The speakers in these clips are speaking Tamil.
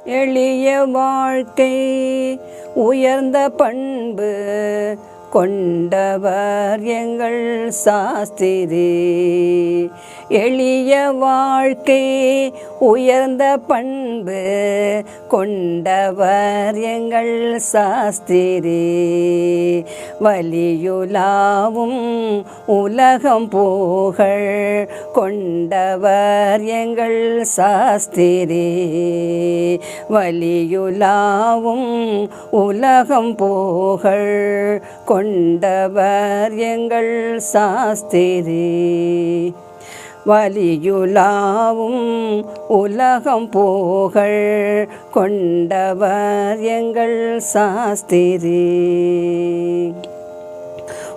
எளிய வாழ்க்கை உயர்ந்த பண்பு கொண்டவர் எங்கள் சாஸ்திரி. எளிய வாழ்க்கை உயர்ந்த பண்பு கொண்டவர் எங்கள் சாஸ்திரி. வலியுலாவும் உலகம் புகழ் கொண்டவர் எங்கள் சாஸ்திரி. வலியுலாவும் உலகம் புகழ் கொண்டவர் எங்கள் சாஸ்திரி. வலியுலாவும் உலகம் புகழ் கொண்டவர் எங்கள் சாஸ்திரி.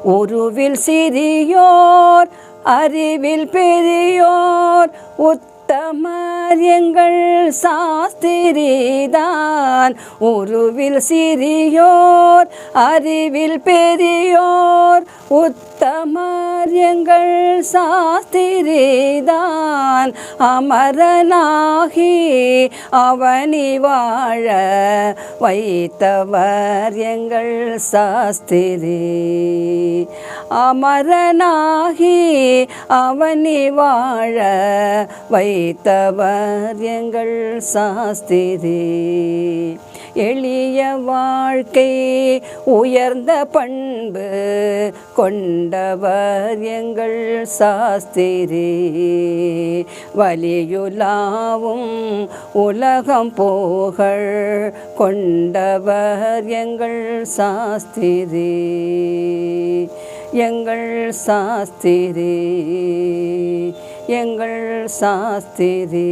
உருவில் சிறியோர் அறிவில் பெரியோர் உத்தமர் எங்கள் சாஸ்திரிதான். உருவில் சிறியோர் அறிவில் பெரியோர் உத்தமர் எங்கள் சாஸ்திரிதான். அமரனாகி அவனி வாழ வைத்தவர் எங்கள் சாஸ்திரி. அமரனாகி அவனி வாழ வைத்தவர் எங்கள் சாஸ்திரி. எளிய வாழ்க்கை உயர்ந்த பண்பு கொண்டவர் எங்கள் சாஸ்திரி. வலியுலாவும் உலகம் புகழ் கொண்டவர் எங்கள் சாஸ்திரி. எங்கள் சாஸ்திரி, எங்கள் சாஸ்திரி.